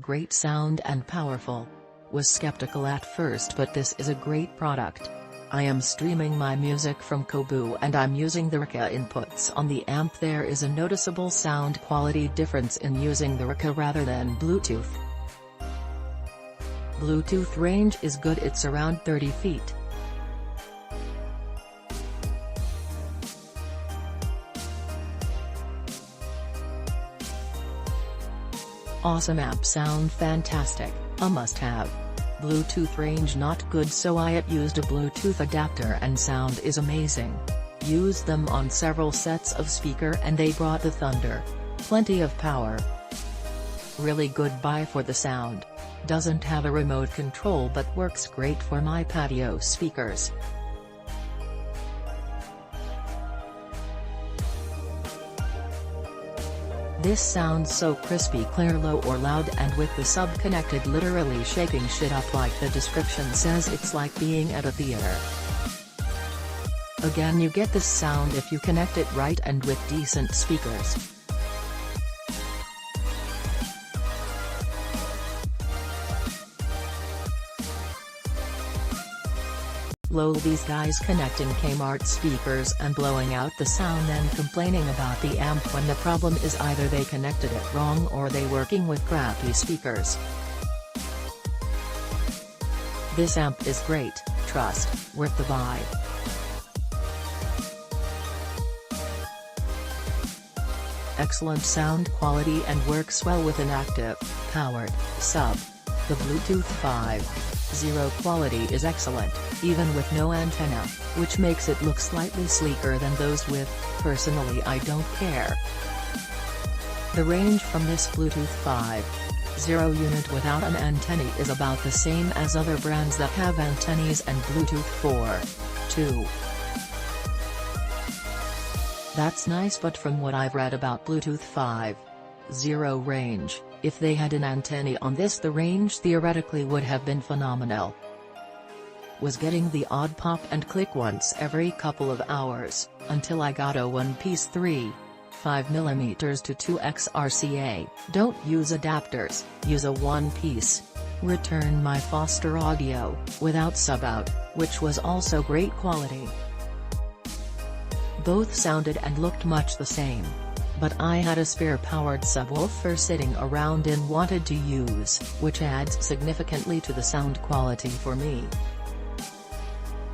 Great sound and powerful. Was skeptical at first, but this is a great product. I am streaming my music from Kobu and I'm using the RCA inputs on the amp. There is a noticeable sound quality difference in using the RCA rather than Bluetooth. Bluetooth range is good, it's around 30 feet. Awesome amp, sound fantastic, a must-have. Bluetooth range not good, so I used a Bluetooth adapter and sound is amazing. Used them on several sets of speaker and they brought the thunder. Plenty of power. Really good buy for the sound. Doesn't have a remote control but works great for my patio speakers. This sounds so crispy, clear, low or loud, and with the sub connected literally shaking shit up like the description says. It's like being at a theater. Again, you get this sound if you connect it right and with decent speakers. Lol, these guys connecting Kmart speakers and blowing out the sound and complaining about the amp when the problem is either they connected it wrong or they working with crappy speakers. This amp is great, trust, worth the buy. Excellent sound quality and works well with an active, powered, sub. The Bluetooth 5.0 quality is excellent, even with no antenna, which makes it look slightly sleeker than those with. Personally, I don't care. The range from this Bluetooth 5.0 unit without an antenna is about the same as other brands that have antennas and Bluetooth 4.2. That's nice, but from what I've read about Bluetooth 5.0 range, if they had an antenna on this, the range theoretically would have been phenomenal. Was getting the odd pop and click once every couple of hours, until I got a one-piece 3.5mm to 2x RCA. Don't use adapters, use a one-piece. Return my Foster audio, without sub-out, which was also great quality. Both sounded and looked much the same. But I had a spare powered subwoofer sitting around and wanted to use, which adds significantly to the sound quality for me.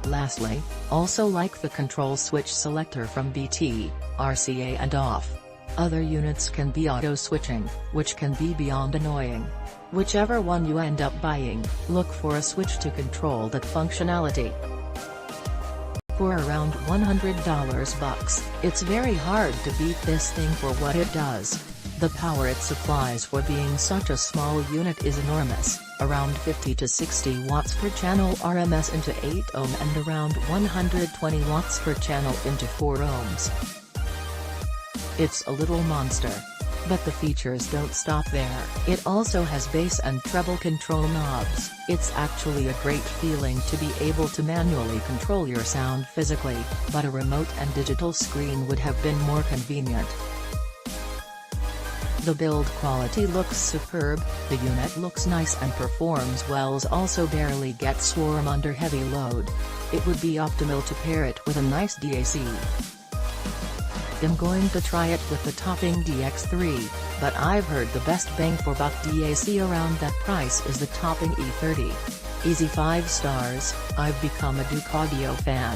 Lastly, also like the control switch selector from BT, RCA and off. Other units can be auto switching, which can be beyond annoying. Whichever one you end up buying, look for a switch to control that functionality. For around $100 bucks, it's very hard to beat this thing for what it does. The power it supplies for being such a small unit is enormous, around 50 to 60 watts per channel RMS into 8 ohm and around 120 watts per channel into 4 ohms. It's a little monster. But the features don't stop there. It also has bass and treble control knobs. It's actually a great feeling to be able to manually control your sound physically, but a remote and digital screen would have been more convenient. The build quality looks superb, the unit looks nice and performs well, also barely gets warm under heavy load. It would be optimal to pair it with a nice DAC. I'm going to try it with the topping DX3, but I've heard the best bang for buck DAC around that price is the topping E30. Easy 5 stars, I've become a Douk audio fan.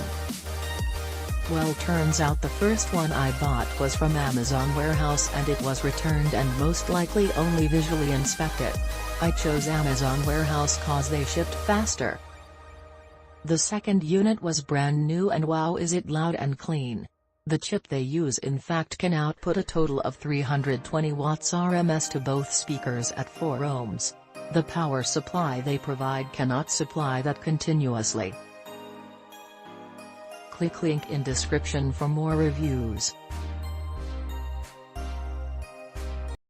Well, turns out the first one I bought was from Amazon warehouse and it was returned and most likely only visually inspected. I chose Amazon warehouse cause they shipped faster. The second unit was brand new and wow, is it loud and clean. The chip they use in fact can output a total of 320 watts RMS to both speakers at 4 ohms. The power supply they provide cannot supply that continuously. Click link in description for more reviews.